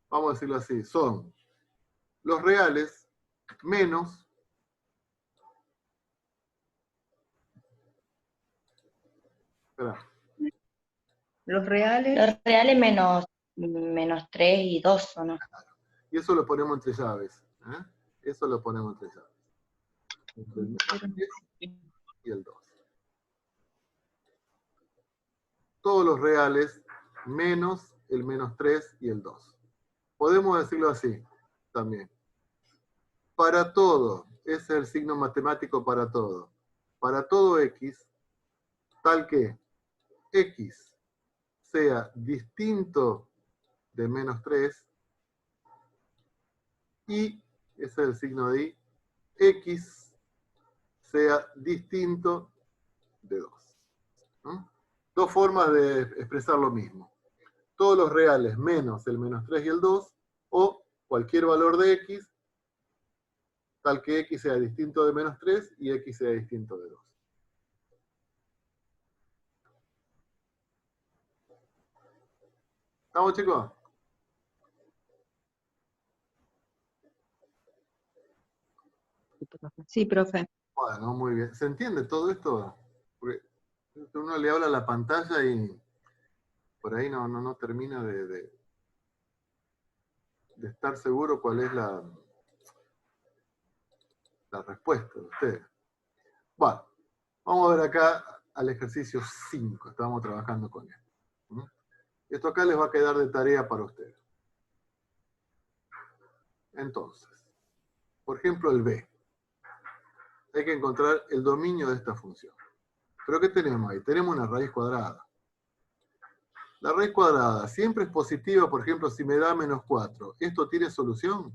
vamos a decirlo así, son los reales menos Los reales. Los reales menos 3 y 2, ¿o no? y eso lo ponemos entre llaves. Eso lo ponemos entre llaves. Entre el menos 10 y el 2. Todos los reales menos el menos 3 y el 2. Podemos decirlo así también. Para todo, ese es el signo matemático para todo. Para todo x, tal que x sea distinto de menos 3 y, ese es el signo de i, x sea distinto de 2. ¿No? Dos formas de expresar lo mismo. Todos los reales menos el menos 3 y el 2, o cualquier valor de x tal que x sea distinto de menos 3 y x sea distinto de 2. ¿Estamos, chicos? Sí, profe. Bueno, muy bien. ¿Se entiende todo esto? Porque uno le habla a la pantalla y por ahí no termina de estar seguro cuál es la respuesta de ustedes. Bueno, vamos a ver acá al ejercicio 5. Estamos trabajando con esto. ¿Mm? Esto acá les va a quedar de tarea para ustedes. Entonces, por ejemplo, el b. Hay que encontrar el dominio de esta función. ¿Pero qué tenemos ahí? Tenemos una raíz cuadrada. La raíz cuadrada siempre es positiva, por ejemplo, si me da menos 4. ¿Esto tiene solución?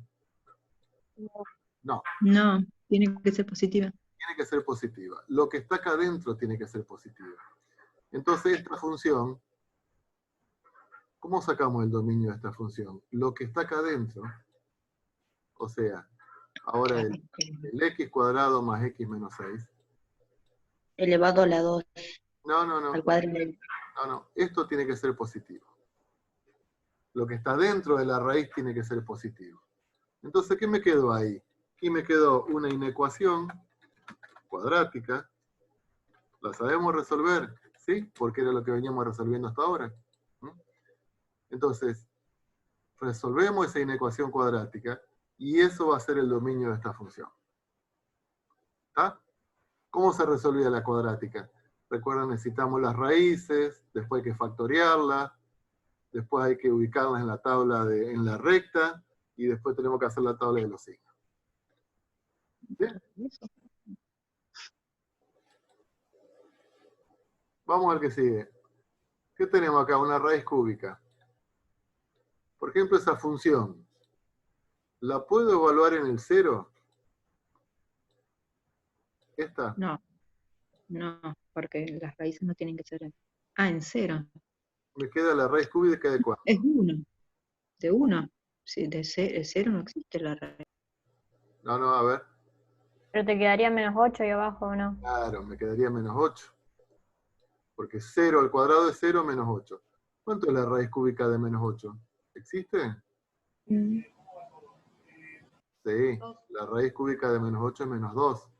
No, No, tiene que ser positiva. tiene que ser positiva. Lo que está acá adentro tiene que ser positiva. Entonces, esta función, ¿cómo sacamos el dominio de esta función? Lo que está acá adentro, o sea, ahora el x cuadrado más x menos 6. Elevado a la 2, No. al cuadrado. No. Esto tiene que ser positivo. Lo que está dentro de la raíz tiene que ser positivo. Entonces, ¿qué me quedó ahí? Aquí me quedó una inecuación cuadrática. ¿La sabemos resolver? ¿Sí? Porque era lo que veníamos resolviendo hasta ahora. ¿Mm? Entonces, resolvemos esa inecuación cuadrática y eso va a ser el dominio de esta función. ¿Está? ¿Cómo se resolvía la cuadrática? Recuerden, necesitamos las raíces, después hay que factoriarlas, después hay que ubicarlas en la tabla, en la recta, y después tenemos que hacer la tabla de los signos. ¿Sí? Vamos al que sigue. ¿Qué tenemos acá? Una raíz cúbica. Por ejemplo, esa función, ¿la puedo evaluar en el 0? ¿Esta? No, porque las raíces no tienen que ser en 0. Me queda la raíz cúbica de ¿cuánto? Es 1. De 1. Sí, de 0 no existe la raíz. No, a ver. Pero te quedaría menos 8 ahí abajo, ¿o no? Claro, me quedaría menos 8. Porque 0 al cuadrado es 0 menos 8. ¿Cuánto es la raíz cúbica de menos 8? ¿Existe? Sí, la raíz cúbica de menos 8 es menos 2.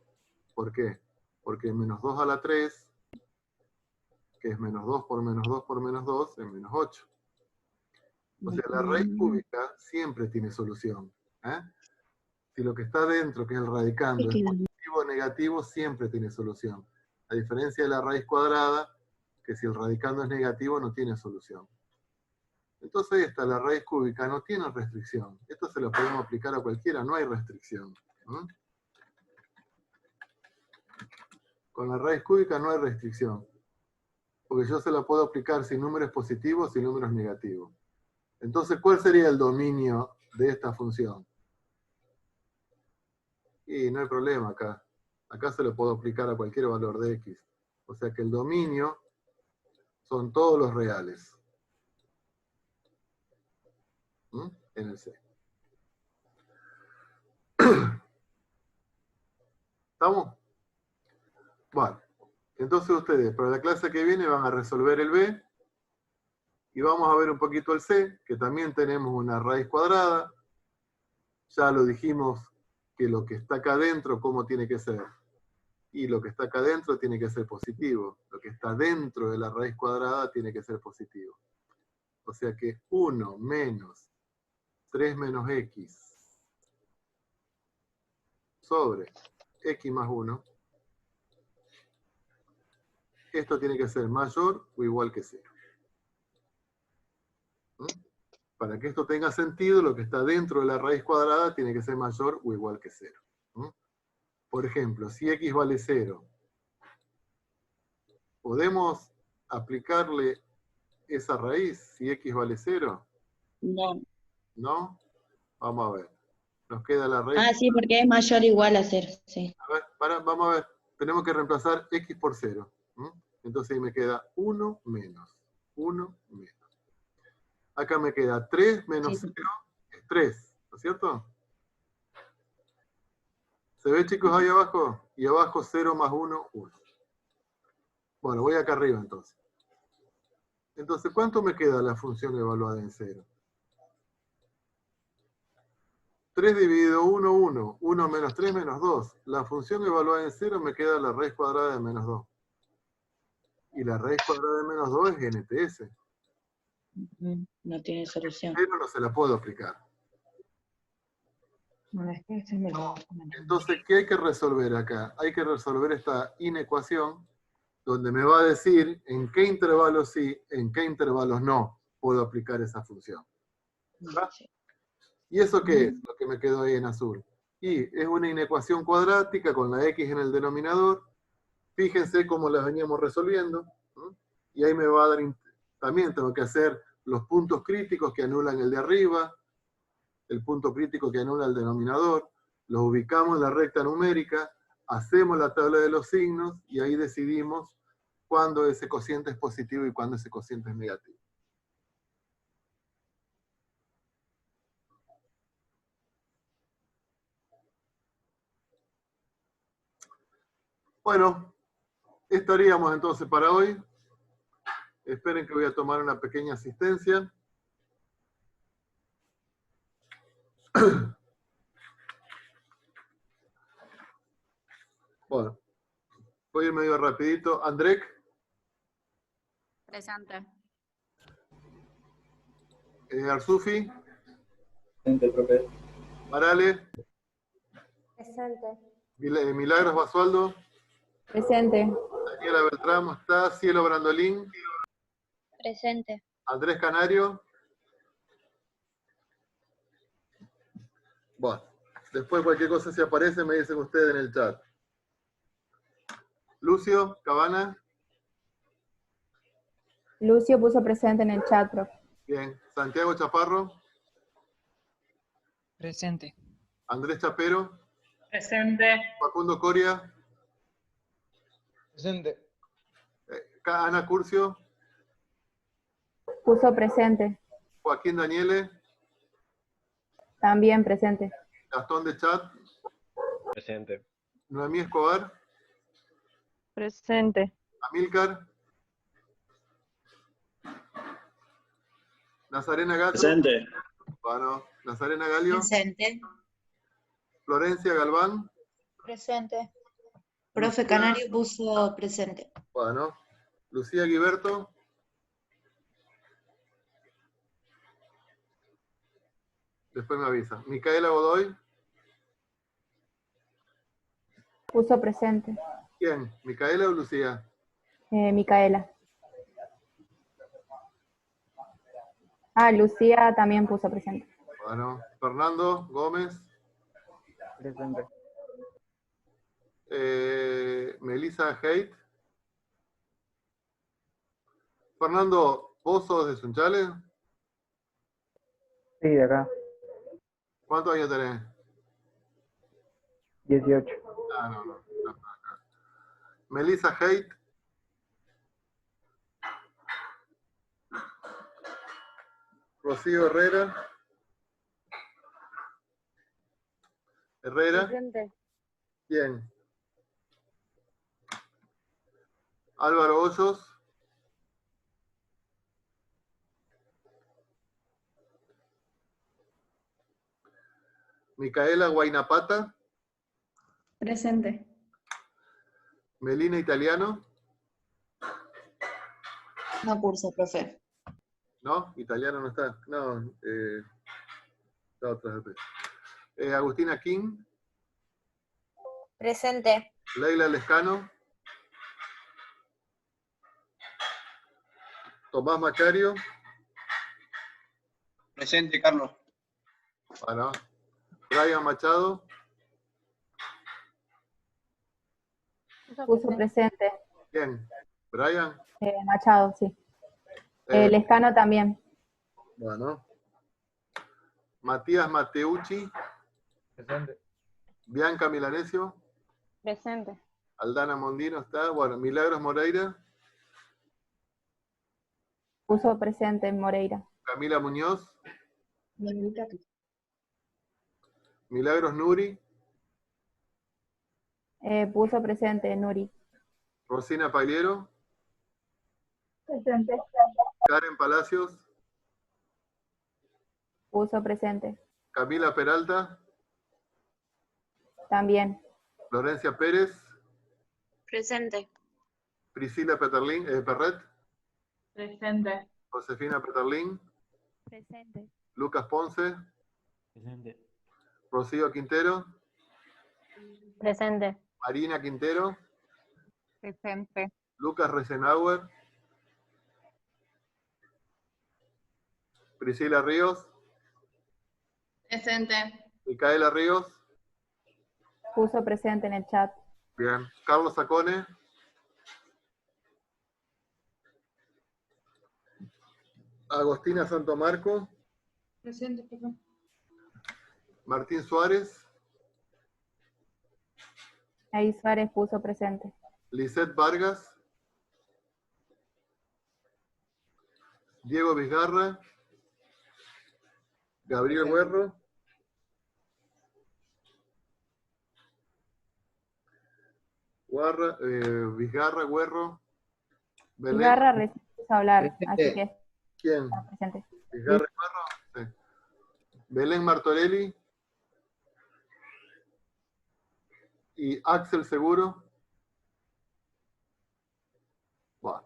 ¿Por qué? Porque menos 2 a la 3, que es menos 2 por menos 2 por menos 2, es menos 8. O sea, la raíz cúbica siempre tiene solución. ¿Eh? Si lo que está dentro, que es el radicando, es positivo o negativo, siempre tiene solución. A diferencia de la raíz cuadrada, que si el radicando es negativo, no tiene solución. Entonces la raíz cúbica no tiene restricción. Esto se lo podemos aplicar a cualquiera, no hay restricción. ¿Mm? Con la raíz cúbica no hay restricción. Porque yo se la puedo aplicar sin números positivos y números negativos. Entonces, ¿cuál sería el dominio de esta función? Y no hay problema acá. Acá se lo puedo aplicar a cualquier valor de x. O sea que el dominio son todos los reales. ¿Mm? En el C. ¿Estamos? Bueno, entonces ustedes para la clase que viene van a resolver el B y vamos a ver un poquito el C, que también tenemos una raíz cuadrada. Ya lo dijimos que lo que está acá adentro, ¿cómo tiene que ser? Y lo que está acá adentro tiene que ser positivo. Lo que está dentro de la raíz cuadrada tiene que ser positivo. O sea que 1 menos 3 menos x sobre x más 1, esto tiene que ser mayor o igual que 0. ¿Mm? Para que esto tenga sentido, lo que está dentro de la raíz cuadrada tiene que ser mayor o igual que 0. ¿Mm? Por ejemplo, si x vale 0, ¿podemos aplicarle esa raíz si x vale 0? No. ¿No? Vamos a ver. Nos queda la raíz. Ah, sí, porque es mayor o igual a 0, sí. A ver, vamos a ver. Tenemos que reemplazar x por 0. ¿Mm? Entonces ahí me queda 1 menos. 1 menos. Acá me queda 3 menos Sí. 0 es 3. ¿No es cierto? ¿Se ve, chicos, ahí abajo? Y abajo 0 más 1, 1. Bueno, voy acá arriba entonces. Entonces, ¿cuánto me queda la función evaluada en 0? 3 dividido 1, 1. 1 menos 3 menos 2. La función evaluada en 0 me queda la raíz cuadrada de menos 2. Y la raíz cuadrada de menos 2 es NTS. No tiene solución. Pero no se la puedo aplicar. No, es que ese me lo- Entonces, ¿qué hay que resolver acá? Hay que resolver esta inecuación donde me va a decir en qué intervalos sí, en qué intervalos no puedo aplicar esa función. ¿Va? ¿Y eso qué es? Lo que me quedó ahí en azul. Y es una inecuación cuadrática con la x en el denominador. Fíjense cómo las veníamos resolviendo. ¿No? Y ahí me va a dar... También tengo que hacer los puntos críticos que anulan el de arriba, el punto crítico que anula el denominador, los ubicamos en la recta numérica, hacemos la tabla de los signos y ahí decidimos cuándo ese cociente es positivo y cuándo ese cociente es negativo. Bueno, estaríamos entonces para hoy. Esperen que voy a tomar una pequeña asistencia. Bueno, voy a ir medio rapidito. Andrek, Presente. Arzufi, Presente, profe. Marale, Presente. Milagros Basualdo, Presente. Daniela Beltrán, está Cielo Brandolín, Presente. Andrés Canario. Bueno, después cualquier cosa si aparece me dicen ustedes en el chat. Lucio, Cabana, Lucio puso presente en el chat, profe. bien. Santiago Chaparro, Presente. Andrés Chapero, Presente. Facundo Coria, Presente. Ana Curcio, Puso presente. Joaquín Daniele, También presente. Gastón de Chat, Presente. Noemí Escobar, Presente. Amílcar, Nazarena Gato, Presente. bueno, Nazarena Galio, Presente. Florencia Galván, Presente. Profe Canario puso presente. bueno, Lucía Guiberto, después me avisa, Micaela Godoy, Puso presente. ¿quién? ¿Micaela o Lucía? Micaela. Lucía también puso presente. Bueno, Fernando Gómez, Presente. Melissa Haidt. Fernando, ¿vos sos de Sunchales? Sí, de acá. ¿Cuántos años tenés? 18. Ah, no. Acá. Melissa Haidt. Rocío Herrera. Herrera. Presente. ¿Quién? Álvaro Hoyos. Micaela Guainapata. Presente. Melina Italiano. No curso, profe. ¿No? Italiano no está. No, está otra vez. Agustina King. Presente. Leila Lescano. Tomás Macario. Presente, Carlos. Bueno. Brian Machado. Puso presente. ¿Quién? Brian. Machado, sí. Eh, Lescano también. bueno. Matías Mateucci. Presente. Bianca Milanesio. Presente. Aldana Mondino está. Bueno, Milagros Moreira. Puso presente en Moreira. Camila Muñoz. Milagros Nuri. Puso presente, Nuri. Rosina Pagliero. Presente. Karen Palacios. Puso presente. Camila Peralta. También. Florencia Pérez. Presente. Priscila Perret. Presente. Josefina Peterlín. Presente. Lucas Ponce. Presente. Rocío Quintero. Presente. Marina Quintero. Presente. Lucas Resenauer. Priscila Ríos. Presente. Micaela Ríos. Puso presente en el chat. Bien. Carlos Sacone. Agostina Santomarco. Presente, profe. Martín Suárez. Ahí Suárez puso presente. Lisette Vargas. Diego Vizgarra. Gabriel Guerro. Vizgarra, Guerro. Belén. Ibarra recién puso a hablar, Presente. así que ¿Quién? está presente. Vizgarra y Guerro. Sí. Belén Martorelli. Y Axel Seguro. Bueno.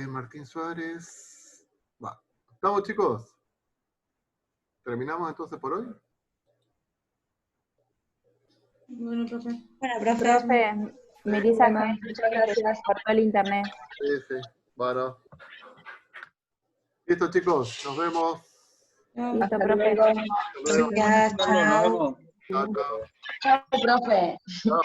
Martín Suárez. Va. ¿Estamos, chicos? ¿Terminamos entonces por hoy? Bueno, profe. Bueno, profe. Profe, Melissa, Muchas gracias. cortó el internet. Sí, sí. Bueno. Listo, chicos. Nos vemos. Listo, Hasta profe. luego. Hasta luego. Gracias, Carlos, nos chao. vemos. Chao, chao. Chao, profe. Chao.